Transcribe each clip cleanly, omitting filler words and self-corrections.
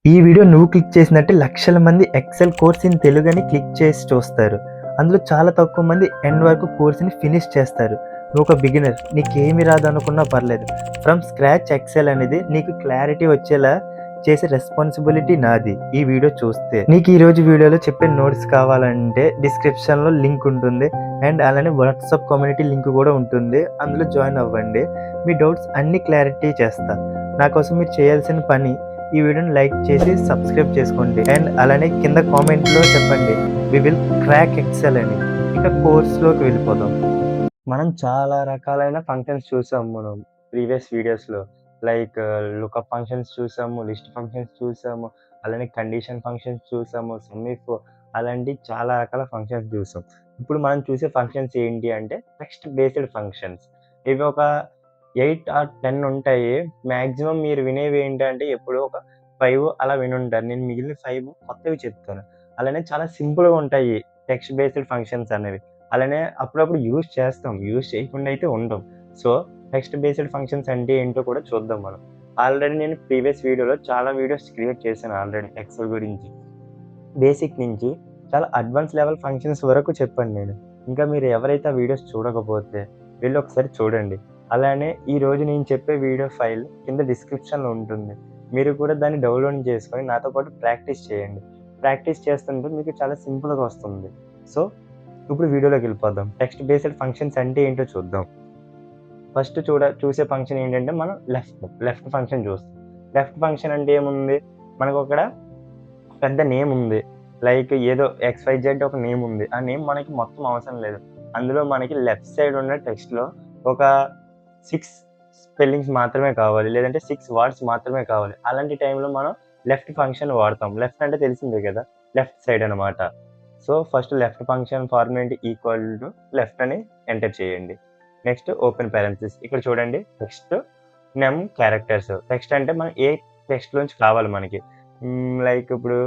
ఈ వీడియో నువ్వు క్లిక్ చేసినట్టే లక్షల మంది ఎక్సెల్ కోర్స్ ఇన్ తెలుగు అని క్లిక్ చేసి చూస్తారు. అందులో చాలా తక్కువ మంది ఎండ్ వరకు కోర్స్‌ని ఫినిష్ చేస్తారు. నువ్వు ఒక బిగినర్, నీకేమి రాదనుకున్నా పర్లేదు. ఫ్రమ్ స్క్రాచ్ ఎక్సెల్ అనేది నీకు క్లారిటీ వచ్చేలా చేసే రెస్పాన్సిబిలిటీ నాది. ఈ వీడియో చూస్తే నీకు ఈరోజు వీడియోలో చెప్పే నోట్స్ కావాలంటే డిస్క్రిప్షన్‌లో లింక్ ఉంటుంది. అండ్ అలానే వాట్సాప్ కమ్యూనిటీ లింక్ కూడా ఉంటుంది. అందులో జాయిన్ అవ్వండి. మీ డౌట్స్ అన్నీ క్లారిటీ చేస్తా. నా కోసం మీరు చేయాల్సిన పని ఈ వీడియోని లైక్ చేసి సబ్స్క్రైబ్ చేసుకోండి. అండ్ అలానే కింద కామెంట్లో చెప్పండి వి విల్ క్రాక్ ఎక్సెల్ అని. ఇక కోర్స్లోకి వెళ్ళిపోదాం. మనం చాలా రకాలైన ఫంక్షన్స్ చూసాం మనం ప్రీవియస్ వీడియోస్లో. లైక్ లుకప్ ఫంక్షన్స్ చూసాము, లిస్ట్ ఫంక్షన్స్ చూసాము, అలానే కండిషన్ ఫంక్షన్స్ చూసాము, సమ్ ఇఫ్ అలాంటి చాలా రకాల ఫంక్షన్స్ చూసాం. ఇప్పుడు మనం చూసే ఫంక్షన్స్ ఏంటి అంటే టెక్స్ట్ బేస్డ్ ఫంక్షన్స్. ఇవి ఒక 8 ఆర్ 10 ఉంటాయి. మాక్సిమం మీరు వినేవి ఏంటంటే ఎప్పుడో ఒక 5 అలా వినుంటారు. నేను మిగిలిన 5 కొత్తవి చెప్తాను. అలానే చాలా సింపుల్‌గా ఉంటాయి టెక్స్ట్ బేస్డ్ ఫంక్షన్స్ అనేవి. అలానే అప్పుడప్పుడు యూజ్ చేస్తాం. యూజ్ చేయకుండా అయితే ఉండం. సో, టెక్స్ట్ బేస్డ్ ఫంక్షన్స్ అంటే ఏంటో కూడా చూద్దాం మనం. ఆల్రెడీ నేను ప్రీవియస్ వీడియోలో చాలా వీడియోస్ క్రియేట్ చేశాను ఆల్రెడీ ఎక్సెల్ గురించి. బేసిక్ నుంచి చాలా అడ్వాన్స్ లెవెల్ ఫంక్షన్స్ వరకు చెప్పాను నేను. ఇంకా మీరు ఎవరైతే ఆ వీడియోస్ చూడకపోతే వెళ్లి ఒకసారి చూడండి. అలానే ఈరోజు నేను చెప్పే వీడియో ఫైల్ కింద డిస్క్రిప్షన్‌లో ఉంటుంది. మీరు కూడా దాన్ని డౌన్‌లోడ్ చేసుకొని నాతో పాటు ప్రాక్టీస్ చేయండి. ప్రాక్టీస్ చేస్తుంటే మీకు చాలా సింపుల్‌గా వస్తుంది. సో, ఇప్పుడు వీడియోలోకెళ్ళిపోదాం. టెక్స్ట్ బేస్డ్ ఫంక్షన్స్ అంటే ఏంటో చూద్దాం. ఫస్ట్ చూసే ఫంక్షన్ ఏంటంటే మనం లెఫ్ట్ ఫంక్షన్ చూస్తాం. లెఫ్ట్ ఫంక్షన్ అంటే ఏముంది? మనకొక్కడ పెద్ద నేమ్ ఉంది. లైక్ ఏదో ఎక్స్‌వైజెడ్ ఒక నేమ్ ఉంది. ఆ నేమ్ మనకి మొత్తం అవసరం లేదు. అందులో మనకి లెఫ్ట్ సైడ్ ఉన్న టెక్స్ట్‌లో ఒక 6 స్పెల్లింగ్స్ మాత్రమే కావాలి. లేదంటే 6 వర్డ్స్ మాత్రమే కావాలి. అలాంటి టైంలో మనం లెఫ్ట్ ఫంక్షన్ వాడతాం. లెఫ్ట్ అంటే తెలిసిందే కదా! లెఫ్ట్ సైడ్ అనమాట. So, first left function format equal to left అని ఎంటర్ చేయండి. Next open parenthesis. ఇక్కడ చూడండి టెక్స్ట్ నెమ్ క్యారెక్టర్స్. టెక్స్ట్ అంటే మనం ఏ టెక్స్ట్‌లోంచి కావాలి మనకి. లైక్ ఇప్పుడు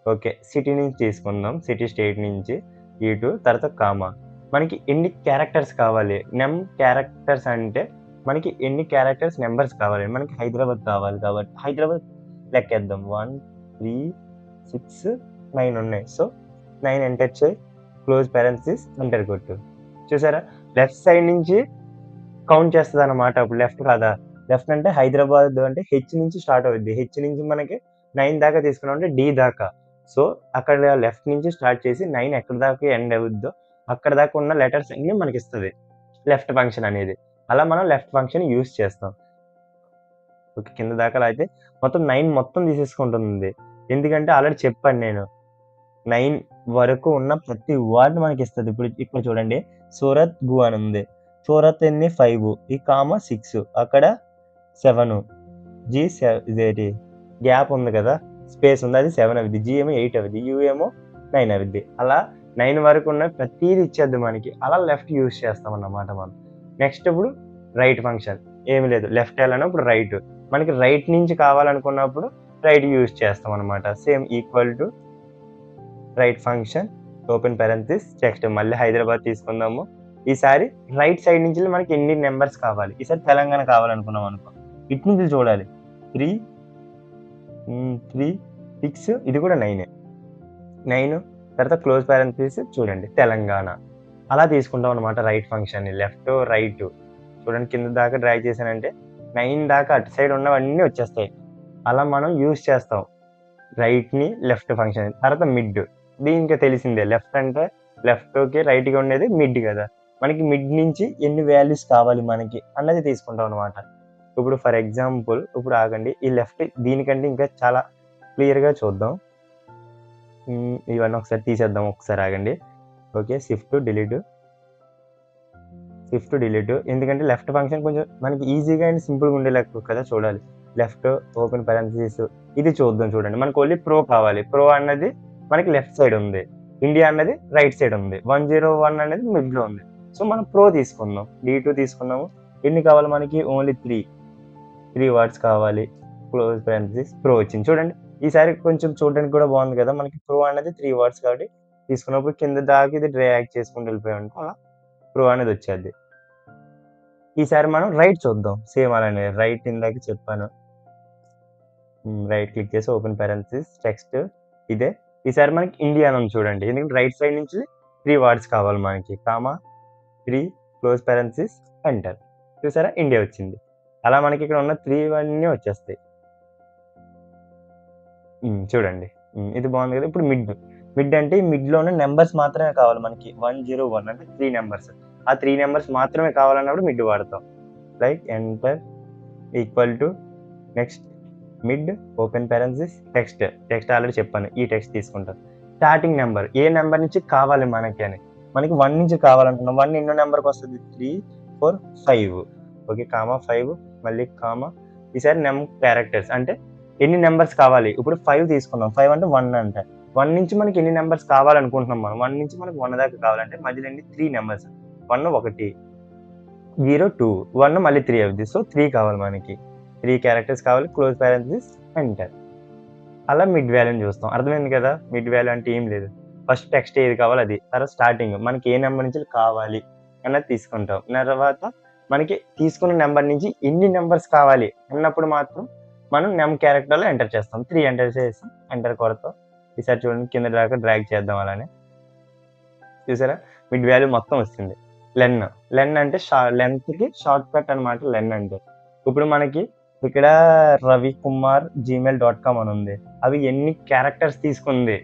ఓకే. సిటీ నుంచి తీసుకుందాం. సిటీ, స్టేట్ నుంచి ఇటు తర్వాత కామా. మనకి ఎన్ని క్యారెక్టర్స్ కావాలి? క్యారెక్టర్స్ అంటే మనకి ఎన్ని క్యారెక్టర్స్ నంబర్స్ కావాలి? మనకి హైదరాబాద్ కావాలి కాబట్టి హైదరాబాద్ లెక్కేద్దాం. 1, 3, 6, 9 ఉన్నాయి. సో, 9 ఎంటర్ చేయి. క్లోజ్ పారెంథసిస్ ఎంటర్ కొట్టు. చూసారా? లెఫ్ట్ సైడ్ నుంచి కౌంట్ చేస్తదనమాట. అప్పుడు లెఫ్ట్ కాదా? లెఫ్ట్ అంటే హైదరాబాద్ అంటే హెచ్ నుంచి స్టార్ట్ అవుద్ది. హెచ్ నుంచి మనకి 9 దాకా తీసుకున్నామంటే డి దాకా. సో, అక్కడ లెఫ్ట్ నుంచి స్టార్ట్ చేసి 9 ఎక్కడి దాకా ఎండ్ అవుద్దో అక్కడి దాకా ఉన్న లెటర్స్ అన్నీ మనకిస్తది. లెఫ్ట్ ఫంక్షన్ అనేది. అలా మనం లెఫ్ట్ ఫంక్షన్ యూజ్ చేస్తాం. ఓకే. కింద దాకా అలా అయితే మొత్తం 9 మొత్తం తీసేసుకుంటుంది. ఎందుకంటే ఆల్రెడీ చెప్పాను నేను. 9 వరకు ఉన్న ప్రతి వర్డ్ మనకిస్తది. ఇప్పుడు చూడండి. సూరత్ గు అని ఉంది. సూరత్ ఎన్ని 5 ఈ కామా 6 అక్కడ 7 జీ ఇదేటి గ్యాప్ ఉంది కదా! స్పేస్ ఉంది. అది 7 అవుద్ది. జీ ఏమో 8 అవుద్ది. యూ ఏమో 9 అవుద్ది. అలా 9 వరకు ఉన్న ప్రతీది ఇచ్చేద్ది మనకి. అలా లెఫ్ట్ యూజ్ చేస్తామన్నమాట మనం. నెక్స్ట్ ఇప్పుడు రైట్ ఫంక్షన్. ఏమి లేదు. లెఫ్ట్ ఎళ్ళాను ఇప్పుడు రైట్. మనకి రైట్ నుంచి కావాలనుకున్నప్పుడు రైట్ యూజ్ చేస్తామన్నమాట. Same equal to right function open parenthesis next మళ్ళీ హైదరాబాద్ తీసుకుందాము. ఈసారి రైట్ సైడ్ నుంచి మనకి ఎన్ని నంబర్స్ కావాలి? ఈసారి తెలంగాణ కావాలనుకున్నాం అనుకో. ఇటు నుంచి చూడాలి. 3, 3, 6 ఇది కూడా 9. 9 తర్వాత క్లోజ్ పారెంథసిస్ చూడండి తెలంగాణ. అలా తీసుకుంటాం అన్నమాట రైట్ ఫంక్షన్‌ని. లెఫ్ట్, రైట్ చూడండి కింద దాకా డ్రాగ్ చేశానంటే 9 దాకా అటు సైడ్ ఉన్నవన్నీ వచ్చేస్తాయి. అలా మనం యూజ్ చేస్తాం. రైట్‌ని లెఫ్ట్ ఫంక్షన్. తర్వాత మిడ్. దీనికి తెలిసిందే. లెఫ్ట్ అంటే లెఫ్ట్‌కి రైట్‌గా ఉండేది మిడ్ గదా! మనకి మిడ్ నుంచి ఎన్ని వాల్యూస్ కావాలి మనకి అన్నది తీసుకుంటాం అన్నమాట. ఇప్పుడు ఫర్ ఎగ్జాంపుల్ ఇప్పుడు ఆగండి. ఈ లెఫ్ట్ దీనికంటే ఇంకా చాలా క్లియర్‌గా చూద్దాం. ఇవన్నీ ఒకసారి తీసేద్దాం. ఒకసారి ఆగండి. ఓకే. షిఫ్ట్ డిలీట్ ఎందుకంటే లెఫ్ట్ ఫంక్షన్ కొంచెం మనకి ఈజీగా అండ్ సింపుల్‌గా ఉండేలా కదా చూడాలి. లెఫ్ట్ ఓపెన్ పారెంథసిస్ ఇది చూద్దాం చూడండి. మనకు ఓన్లీ ప్రో కావాలి. ప్రో అన్నది మనకి లెఫ్ట్ సైడ్ ఉంది. ఇండియా అన్నది రైట్ సైడ్ ఉంది. 101 అనేది మిడ్‌లో ఉంది. సో, మనం ప్రో తీసుకుందాం. D2 తీసుకున్నాము. ఎన్ని కావాలి మనకి? ఓన్లీ 3 వర్డ్స్ కావాలి. క్లోజ్ పారెంథసిస్ ప్రో వచ్చింది. చూడండి. ఈసారి కొంచెం చూడడానికి కూడా బాగుంది కదా! మనకి ప్రో అనేది 3 వర్డ్స్ కాబట్టి తీసుకున్నప్పుడు కింద దాకా ఇది డ్రాగ్ చేసుకుంటూ వెళ్ళిపోయామనుకో అలా ప్రో అనేది వచ్చేద్ది. ఈసారి మనం రైట్ చూద్దాం. సేమ్ అలానే రైట్ ఇందాక చెప్పాను. రైట్ క్లిక్ చేసి ఓపెన్ పారెంథసిస్ టెక్స్ట్ ఇదే. ఈసారి మనకి ఇండియా అని ఉంది చూడండి, ఎందుకంటే రైట్ సైడ్ నుంచి 3 వర్డ్స్ కావాలి మనకి. Comma 3 close parenthesis enter. చూసారా ఇండియా వచ్చింది. అలా మనకి ఇక్కడ ఉన్న 3 అన్నీ వచ్చేస్తాయి. చూడండి. ఇది బాగుంది కదా. ఇప్పుడు మిడ్ అంటే ఈ మిడ్లో ఉన్న నెంబర్స్ మాత్రమే కావాలి మనకి. 101 అంటే 3 నెంబర్స్. ఆ 3 నెంబర్స్ మాత్రమే కావాలన్నప్పుడు మిడ్ వాడతాం. Like enter equal to next mid open parenthesis text already చెప్పాను, ఈ టెక్స్ట్ తీసుకుంటాం. స్టార్టింగ్ నెంబర్ ఏ నెంబర్ నుంచి కావాలి మనకి అని, మనకి 1 నుంచి కావాలనుకున్నాం. 1 ఎన్నో నెంబర్కి వస్తుంది? 3 4 5. ఓకే, కామా 5 మళ్ళీ కామా. ఈసారి క్యారెక్టర్స్ అంటే ఎన్ని నెంబర్స్ కావాలి. ఇప్పుడు 5 తీసుకున్నాం. 5 అంటే 1 అంటే 1 నుంచి మనకి ఎన్ని నెంబర్స్ కావాలనుకుంటున్నాం మనం. 1 నుంచి మనకి 1 దాకా కావాలంటే మధ్యలో 3 నెంబర్స్. 1 1 0 2 1 మళ్ళీ 3 అవుద్ది. సో 3 కావాలి మనకి. 3 క్యారెక్టర్స్ కావాలి. Close parenthesis enter. అలా మిడ్ వాల్యూని చూస్తాం. అర్థమైంది కదా. మిడ్ వాల్యూ అంటే ఏం లేదు, ఫస్ట్ టెక్స్ట్ ఏది కావాలో అది, తర్వాత స్టార్టింగ్ మనకి ఏ నెంబర్ నుంచి కావాలి అన్నది తీసుకుంటాం. తర్వాత మనకి తీసుకున్న నెంబర్ నుంచి ఎన్ని నెంబర్స్ కావాలి అన్నప్పుడు మాత్రం మనం క్యారెక్టర్లో ఎంటర్ చేస్తాం. 3 ఎంటర్ చేసి ఎంటర్ కొడతాం. ఈసారి చూడండి కింద దాకా డ్రాగ్ చేద్దాం. అలానే చూసారా మిడ్ వాల్యూ మొత్తం వచ్చింది. లెన్ అంటే లెంత్కి షార్ట్ కట్ అనమాట. లెన్ అంటే ఇప్పుడు మనకి ఇక్కడ రవికుమార్ gmail.com అని ఉంది. అవి ఎన్ని క్యారెక్టర్స్ తీసుకుంది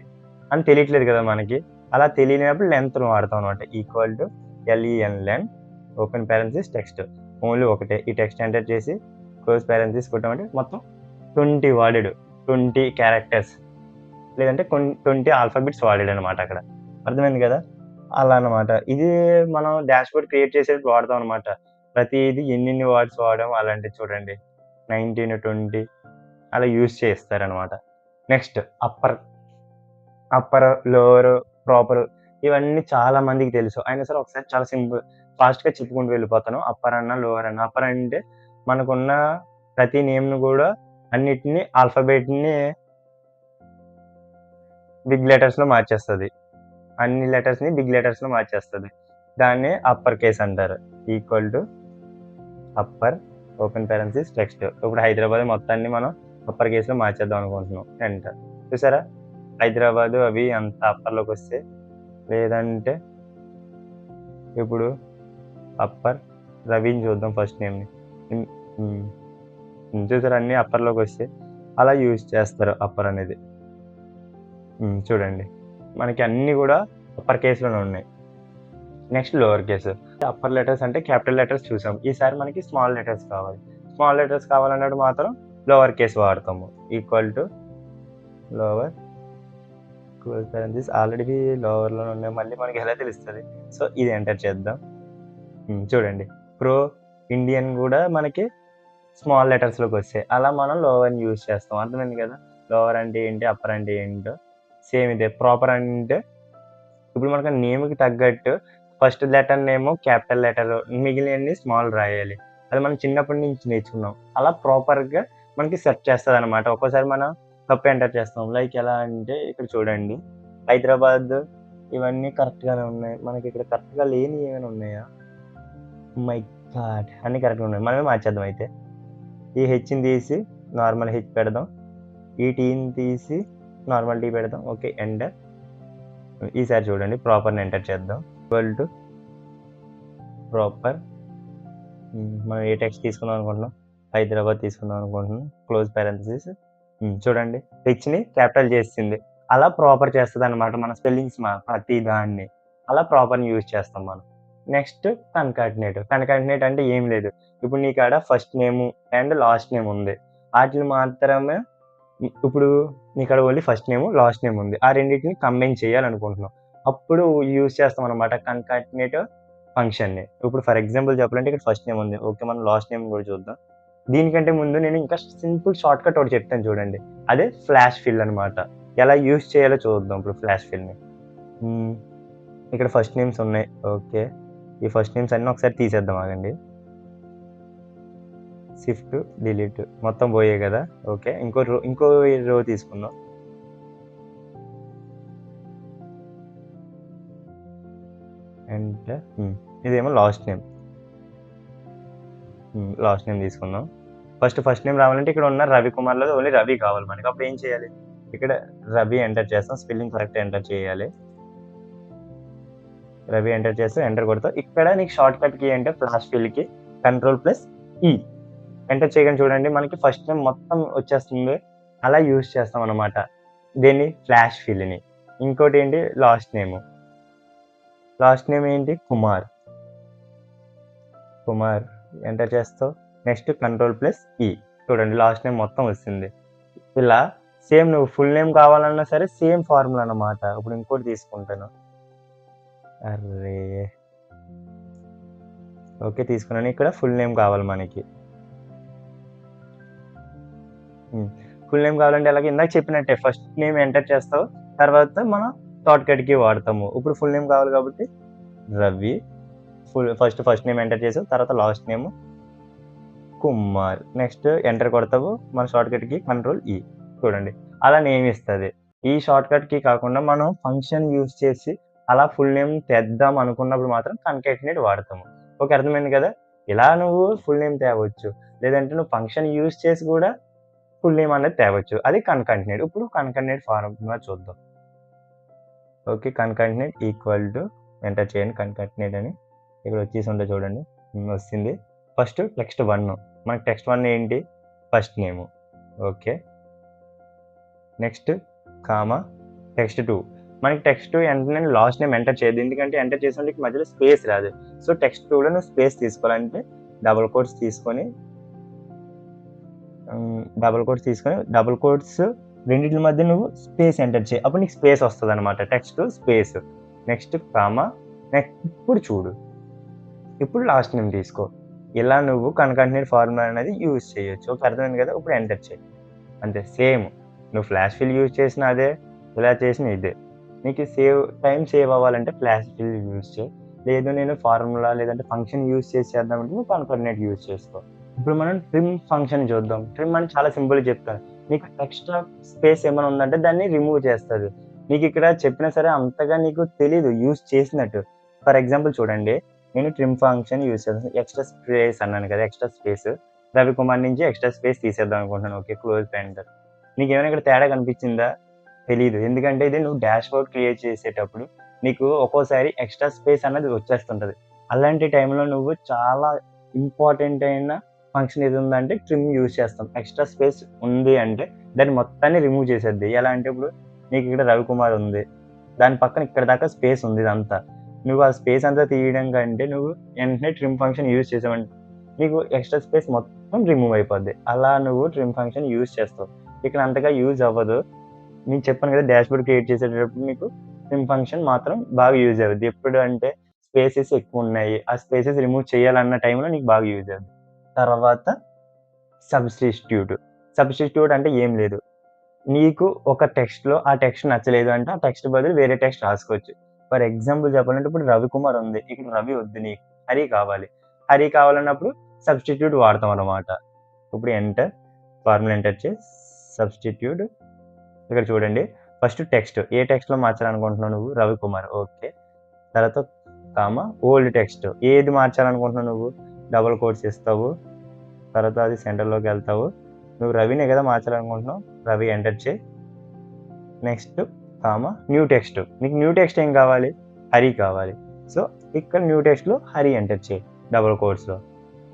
అని తెలియట్లేదు కదా మనకి. అలా తెలియనప్పుడు లెంత్ను వాడతాం అనమాట. Equal to len open parenthesis text only ఒకటే. ఈ టెక్స్ట్ ఎంటర్ చేసి క్లోజ్ పారెంథసిస్ కొట్టామంటే మొత్తం 20 వాడెడ్, 20 క్యారెక్టర్స్ లేదంటే 20 ఆల్ఫాబెట్స్ వాడాడు అనమాట అక్కడ. అర్థమైంది కదా. అలా అనమాట. ఇది మనం డాష్‌బోర్డ్ క్రియేట్ చేసేటప్పుడు వాడతాం అనమాట. ప్రతిది ఎన్నెన్ని వర్డ్స్ వాడాం అలాంటివి చూడండి. 19, 20 అలా యూజ్ చేస్తారనమాట. నెక్స్ట్ అప్పర్, లోవర్, ప్రాపర్ ఇవన్నీ చాలా మందికి తెలుసు. అయినా సరే ఒకసారి చాలా ఫాస్ట్‌గా చెప్పుకుంటూ వెళ్ళిపోతాను. అప్పర్ అన్నా, లోవర్ అన్నా. అప్పర్ అంటే మనకున్న ప్రతి నేమ్‌ని కూడా అన్నిటిని ఆల్ఫాబెట్‌ని బిగ్ లెటర్స్‌లో మార్చేస్తది. అన్ని లెటర్స్‌ని బిగ్ లెటర్స్‌లో మార్చేస్తది. దాన్ని అప్పర్ కేస్ అంటారు. Equal to upper open parenthesis text. ఇప్పుడు హైదరాబాద్ మొత్తాన్ని మనం అప్పర్ కేస్‌లో మార్చేద్దాం అనుకుంటున్నాం. ఎంటర్. చూసారా హైదరాబాద్ అవి అంత అప్పర్‌లోకి వస్తాయి. లేదంటే ఇప్పుడు అప్పర్ రవిని చూద్దాం ఫస్ట్ నేమ్‌ని. చూసారా అన్నీ అప్పర్‌లోకి వస్తాయి. అలా యూజ్ చేస్తారు అప్పర్ అనేది. చూడండి మనకి అన్నీ కూడా అప్పర్ కేస్‌లోనే ఉన్నాయి. Next lower case. Upper letters అంటే క్యాపిటల్ లెటర్స్ చూసాం. ఈసారి మనకి స్మాల్ లెటర్స్ కావాలి. స్మాల్ లెటర్స్ కావాలన్నప్పుడు మాత్రం లోవర్ కేస్ వాడతాము. Equal to lower close parenthesis already లోవర్‌లోనే ఉన్నాయి. మళ్ళీ మనకి ఎలా తెలుస్తుంది. సో ఇది ఎంటర్ చేద్దాం. చూడండి ప్రో ఇండియన్ కూడా మనకి స్మాల్ లెటర్స్‌లోకి వస్తాయి. అలా మనం లోవర్‌ని యూజ్ చేస్తాం. అర్థమైంది కదా. లోవర్ అంటే ఏంటి, అప్పర్ అంటే ఏంటో సేమ్ ఇదే. ప్రాపర్ అంటే ఇప్పుడు మనకు నేమ్‌కి తగ్గట్టు ఫస్ట్ లెటర్ నేమో క్యాపిటల్ లెటర్, మిగిలినవన్నీ స్మాల్ రాయాలి. అది మనం చిన్నప్పటి నుంచి నేర్చుకున్నాం. అలా ప్రాపర్‌గా మనకి సెట్ చేస్తదనమాట. ఒక్కోసారి మనం తప్పు ఎంటర్ చేస్తాం. లైక్ ఎలా అంటే ఇక్కడ చూడండి హైదరాబాద్ ఇవన్నీ కరెక్ట్‌గానే ఉన్నాయి. మనకి ఇక్కడ కరెక్ట్‌గా లేనివి ఏమైనా ఉన్నాయా? My God! అన్నీ కరెక్ట్‌గా ఉన్నాయి. మనమే మార్చేద్దాం అయితే. ఈ హెచ్‌ని తీసి నార్మల్ హెచ్ పెడదాం. ఈ టీని తీసి నార్మల్ టీ పెడదాం. Okay enter. ఈసారి చూడండి ప్రాపర్‌ని ఎంటర్ చేద్దాం. ఈక్వల్ టు ప్రాపర్ మనం ఏ టెక్స్ట్ తీసుకుందాం అనుకుంటున్నాం, హైదరాబాద్ తీసుకుందాం అనుకుంటున్నాం. క్లోజ్ పారెంథసిస్ చూడండి హెచ్‌ని క్యాపిటల్ చేసింది. అలా ప్రాపర్ చేస్తుంది అనమాట మన స్పెల్లింగ్స్ ప్రతి దాన్ని. అలా ప్రాపర్‌ని యూజ్ చేస్తాం మనం. నెక్స్ట్ కన్కాటినేట్ అంటే ఏం లేదు. ఇప్పుడు నీ కాడ first name and last name ఉంది. వాటిని మాత్రమే ఇప్పుడు నీ కాడ only first name last name ఉంది. ఆ రెండింటిని కంబైన్ చేయాలనుకుంటున్నాం. అప్పుడు యూజ్ చేస్తాం అనమాట కన్కాటినేట్ ఫంక్షన్‌ని. ఇప్పుడు ఫర్ ఎగ్జాంపుల్ చెప్పాలంటే ఇక్కడ ఫస్ట్ నేమ్ ఉంది. ఓకే మనం లాస్ట్ నేమ్ కూడా చూద్దాం. దీనికంటే ముందు నేను ఇంకా సింపుల్ షార్ట్ కట్ ఒకటి చెప్తాను చూడండి. అదే ఫ్లాష్ ఫిల్ అనమాట. ఎలా యూజ్ చేయాలో చూద్దాం ఇప్పుడు ఫ్లాష్ ఫిల్‌ని. ఇక్కడ ఫస్ట్ నేమ్స్ ఉన్నాయి. ఓకే ఈ ఫస్ట్ నేమ్స్ అన్నీ ఒకసారి తీసేద్దాం ఆగండి. షిఫ్ట్ డిలీట్ మొత్తం పోయాయి కదా. ఓకే ఇంకో రో తీసుకుందాం. అండ్ ఇదేమో లాస్ట్ నేమ్ తీసుకుందాం. ఫస్ట్ నేమ్ రావాలంటే ఇక్కడ ఉన్న రవికుమార్లో ఓన్లీ రవి కావాలి మనకి. అప్పుడు ఏం చేయాలి, ఇక్కడ రవి ఎంటర్ చేస్తాం, స్పెల్లింగ్ కరెక్ట్ ఎంటర్ చేయాలి. రవి ఎంటర్ చేస్తే ఎంటర్ కొడతావు. ఇక్కడ నీకు షార్ట్ కట్ కీ అంటే ఫ్లాష్ ఫిల్కి Ctrl+E ఎంటర్ చేయగానే చూడండి మనకి ఫస్ట్ నేమ్ మొత్తం వచ్చేస్తుంది. అలా యూజ్ చేస్తాం అనమాట దీన్ని, ఫ్లాష్ ఫిల్ని. ఇంకోటి ఏంటి, లాస్ట్ నేమ్ ఏంటి, కుమార్ ఎంటర్ చేస్తావు. నెక్స్ట్ Ctrl+E చూడండి లాస్ట్ నేమ్ మొత్తం వస్తుంది. ఇలా సేమ్ నువ్వు ఫుల్ నేమ్ కావాలన్నా సరే సేమ్ ఫార్ములా అన్నమాట. ఇప్పుడు ఇంకోటి తీసుకుంటాను, అరే ఓకే తీసుకున్నాను. ఇక్కడ ఫుల్ నేమ్ కావాలి మనకి. ఫుల్ నేమ్ కావాలంటే అలాగే ఇందాక చెప్పినట్టే ఫస్ట్ నేమ్ ఎంటర్ చేస్తావు, తర్వాత మనం షార్ట్ కట్కి వాడతాము. ఇప్పుడు ఫుల్ నేమ్ కావాలి కాబట్టి రవి, ఫస్ట్ నేమ్ ఎంటర్ చేసావు, తర్వాత last name Kumar, next enter కొడతావు, మన షార్ట్ కట్కి Ctrl+E చూడండి అలా నేమ్ ఇస్తుంది. ఈ షార్ట్ కట్కి కాకుండా మనం ఫంక్షన్ యూజ్ చేసి అలా ఫుల్ నేమ్ తెద్దాం అనుకున్నప్పుడు మాత్రం కన్కాటినేట్ వాడతాము. ఓకే, అర్థమైంది కదా. ఇలా నువ్వు ఫుల్ నేమ్ తేవచ్చు, లేదంటే నువ్వు ఫంక్షన్ యూజ్ చేసి కూడా ఫుల్ నేమ్ అనేది తేవచ్చు, అది కన్కాటినేట్. ఇప్పుడు కన్కాటినేట్ ఫార్ములా చూద్దాం. Okay, concatenate equal to enter చేయండి కన్కాటినేట్ అని. ఇక్కడ వచ్చేసి ఉంటే చూడండి వస్తుంది. ఫస్ట్ టెక్స్ట్ 1, మనకి టెక్స్ట్ 1 ఏంటి, first name. Okay, next comma text 2, మనకి టెక్స్ట్ 2 వెంటనే లాస్ట్ నేమ్ ఎంటర్ చేయదు, ఎందుకంటే ఎంటర్ చేసిన మధ్యలో స్పేస్ రాదు. సో టెక్స్ట్ 2లో నువ్వు స్పేస్ తీసుకోవాలంటే డబుల్ కోట్స్ తీసుకొని డబుల్ కోట్స్ రెండింటి మధ్య నువ్వు స్పేస్ ఎంటర్ చేయి, అప్పుడు నీకు స్పేస్ వస్తుంది అనమాట, text space. Next comma, next ఇప్పుడు చూడు, ఇప్పుడు లాస్ట్ నేమ్ తీసుకో. ఇలా నువ్వు కన్కాటినేట్ ఫార్ములా అనేది యూజ్ చేయొచ్చు. ఓకే, అర్థమైంది కదా. ఇప్పుడు ఎంటర్ చేయి, అంతే సేమ్. నువ్వు ఫ్లాష్ ఫిల్ యూజ్ చేసిన అదే, ఇలా చేసిన ఇదే. నీకు టైం సేవ్ అవ్వాలంటే ఫ్లాష్ ఫిల్ యూజ్ చేయి, లేదు నేను ఫార్ములా లేదంటే ఫంక్షన్ యూజ్ చేసి చేద్దామంటే నువ్వు కన్కాటినేట్ యూజ్ చేసుకో. ఇప్పుడు మనం ట్రిమ్ ఫంక్షన్ చూద్దాం. ట్రిమ్ అని చాలా సింపుల్ చెప్తాను. నీకు ఎక్స్ట్రా స్పేస్ ఏమైనా ఉందంటే దాన్ని రిమూవ్ చేస్తుంది. నీకు ఇక్కడ చెప్పినా సరే అంతగా నీకు తెలీదు యూజ్ చేసినట్టు. ఫర్ ఎగ్జాంపుల్ చూడండి, నేను ట్రిమ్ ఫంక్షన్ యూజ్ చేస్తాను. ఎక్స్ట్రా స్పేస్ అన్నాను కదా, ఎక్స్ట్రా స్పేస్ రవికుమార్ నుంచి ఎక్స్ట్రా స్పేస్ తీసేద్దాం అనుకుంటున్నాను. Okay, close painter. నీకు ఏమైనా ఇక్కడ తేడా కనిపించిందా? తెలీదు, ఎందుకంటే ఇది నువ్వు డాష్ బోర్డ్ క్రియేట్ చేసేటప్పుడు నీకు ఒక్కోసారి ఎక్స్ట్రా స్పేస్ అన్నది వచ్చేస్తుంటుంది. అలాంటి టైంలో నువ్వు చాలా ఇంపార్టెంట్ అయిన ఫంక్షన్ ఏది ఉందంటే ట్రిమ్ యూజ్ చేస్తాం. ఎక్స్ట్రా స్పేస్ ఉంది అంటే దాన్ని మొత్తాన్ని రిమూవ్ చేసేద్ది. ఎలా అంటే ఇప్పుడు నీకు ఇక్కడ రవికుమార్ ఉంది, దాని పక్కన ఇక్కడ దాకా స్పేస్ ఉంది, ఇదంతా నువ్వు ఆ స్పేస్ అంతా తీయడం కంటే నువ్వు వెంటనే ట్రిమ్ ఫంక్షన్ యూజ్ చేసావంటే నీకు ఎక్స్ట్రా స్పేస్ మొత్తం రిమూవ్ అయిపోద్ది. అలా నువ్వు ట్రిమ్ ఫంక్షన్ యూజ్ చేస్తావు. ఇక్కడ అంతగా యూజ్ అవ్వదు. నేను చెప్పాను కదా, డాష్ బోర్డ్ క్రియేట్ చేసేటప్పుడు నీకు ట్రిమ్ ఫంక్షన్ మాత్రం బాగా యూజ్ అవుద్ది. ఎప్పుడు అంటే స్పేసెస్ ఎక్కువ ఉన్నాయి, ఆ స్పేసెస్ రిమూవ్ చేయాలన్న టైంలో నీకు బాగా యూజ్ అవుద్ది. తర్వాత సబ్స్టిట్యూట్ అంటే ఏం లేదు, నీకు ఒక టెక్స్ట్లో ఆ టెక్స్ట్ నచ్చలేదు అంటే ఆ టెక్స్ట్ బదులు వేరే టెక్స్ట్ రాసుకోవచ్చు. ఫర్ ఎగ్జాంపుల్ చెప్పాలంటే ఇప్పుడు రవికుమార్ ఉంది, ఇక్కడ రవి వద్దు, నీకు హరి కావాలన్నప్పుడు సబ్స్టిట్యూట్ వాడతాం అన్నమాట. ఇప్పుడు ఎంటర్ ఫార్ములా ఎంటర్ చేసి సబ్స్టిట్యూట్. ఇక్కడ చూడండి ఫస్ట్ టెక్స్ట్, ఏ టెక్స్ట్లో మార్చాలనుకుంటున్నావు నువ్వు, రవికుమార్. ఓకే, తర్వాత కామా ఓల్డ్ టెక్స్ట్, ఏది మార్చాలనుకుంటున్నావు నువ్వు, డబుల్ కోట్స్ ఇస్తావు, తర్వాత అది సెంటర్లోకి వెళ్తావు. నువ్వు రవినే కదా మార్చాలనుకుంటున్నావు, రవి ఎంటర్ చేయి. నెక్స్ట్ కామా న్యూ టెక్స్ట్, నీకు న్యూ టెక్స్ట్ ఏం కావాలి, హరి కావాలి. సో ఇక్కడ న్యూ టెక్స్ట్లో హరి ఎంటర్ చేయి డబుల్ కోట్స్లో.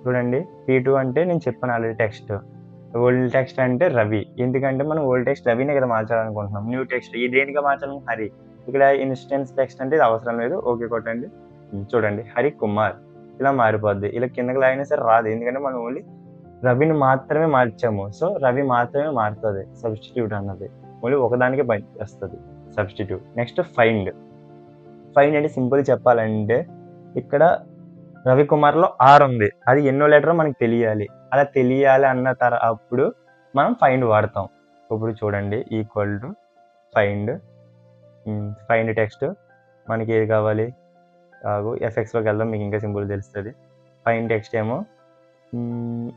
చూడండి P2 అంటే నేను చెప్పాను ఆల్రెడీ టెక్స్ట్, ఓల్డ్ టెక్స్ట్ అంటే రవి, ఎందుకంటే మనం ఓల్డ్ టెక్స్ట్ రవినే కదా మార్చాలనుకుంటున్నాం. న్యూ టెక్స్ట్ ఈ దేనిగా మార్చాలని హరి, ఇక్కడ ఇన్స్టెన్స్ టెక్స్ట్ అంటే ఇది అవసరం లేదు. ఓకే కొట్టండి, చూడండి హరి కుమార్ ఇలా మారిపోద్ది. ఇలా కిందకి లాగినా సరే రాదు, ఎందుకంటే మనం ఓన్లీ రవిని మాత్రమే మార్చాము. సో రవి మాత్రమే మారుతుంది సబ్స్టిట్యూట్ అన్నది, ఓన్లీ ఒకదానికే పనిచేస్తుంది సబ్స్టిట్యూట్. నెక్స్ట్ ఫైండ్ అంటే సింపుల్ చెప్పాలంటే ఇక్కడ రవికుమార్లో ఆర్ ఉంది, అది ఎన్నో లెటర్ మనకి తెలియాలి. అలా తెలియాలి అన్న అప్పుడు మనం ఫైండ్ వాడతాం. ఇప్పుడు చూడండి ఈక్వల్ టు ఫైండ్ టెక్స్ట్ మనకి ఏది కావాలి, ఎఫ్ఎక్స్లోకి వెళ్దాం, మీకు ఇంకా సింపుల్ తెలుస్తుంది. ఫైండ్ టెక్స్ట్ ఏమో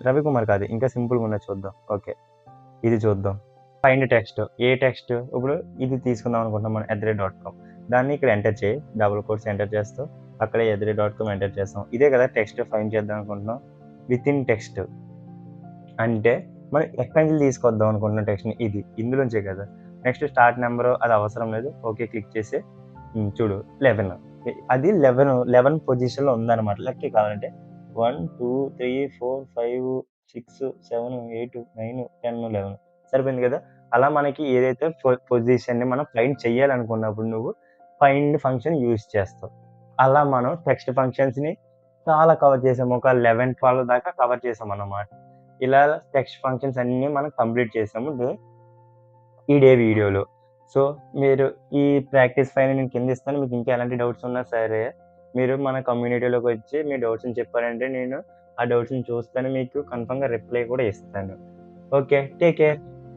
రవికుమార్ కాదు, ఇంకా సింపుల్గా ఉన్నది చూద్దాం. ఓకే, ఇది చూద్దాం. ఫైండ్ టెక్స్ట్, ఏ టెక్స్ట్, ఇప్పుడు ఇది తీసుకుందాం అనుకుంటున్నాం మనం @.com, దాన్ని ఇక్కడ ఎంటర్ చేయి, డబుల్ కోట్స్ ఎంటర్ చేస్తాం, అక్కడే @.com ఎంటర్ చేస్తాం. ఇదే కదా టెక్స్ట్ ఫైండ్ చేద్దాం అనుకుంటున్నాం. విత్ ఇన్ టెక్స్ట్ అంటే మనం ఎక్కడి నుంచి తీసుకొద్దాం అనుకుంటున్న టెక్స్ట్‌ని ఇది. ఇందులోంచే కదా! నెక్స్ట్ స్టార్ట్ నంబరు అది అవసరం లేదు. ఓకే క్లిక్ చేసి చూడు 11 అది 11 పొజిషన్‌లో ఉందన్నమాట. లెక్కే కావాలంటే 1, 2, 3, 4, 5, 6, 7, 8, 9, 10, 11 సరిపోయింది కదా! అలా మనకి ఏదైతే పొజిషన్‌ని మనం ఫైండ్ చేయాలనుకున్నప్పుడు నువ్వు ఫైండ్ ఫంక్షన్ యూజ్ చేస్తావు. అలా మనం టెక్స్ట్ ఫంక్షన్స్‌ని చాలా కవర్ చేసాము. ఒక 11, 12 దాకా కవర్ చేసామన్నమాట. ఇలా టెక్స్ట్ ఫంక్షన్స్ అన్నీ మనం కంప్లీట్ చేసాము ఈ డే వీడియోలో. సో, మీరు ఈ ప్రాక్టీస్ ఫైల్ నేను కింద ఇస్తాను. మీకు ఇంకా ఎలాంటి డౌట్స్ ఉన్నా సరే, మీరు మన కమ్యూనిటీలోకొచ్చి మీ డౌట్స్‌ని చెప్పారంటే నేను ఆ డౌట్స్‌ని చూస్తాను. మీకు కన్ఫర్మ్‌గా రిప్లై కూడా ఇస్తాను. ఓకే. Take care.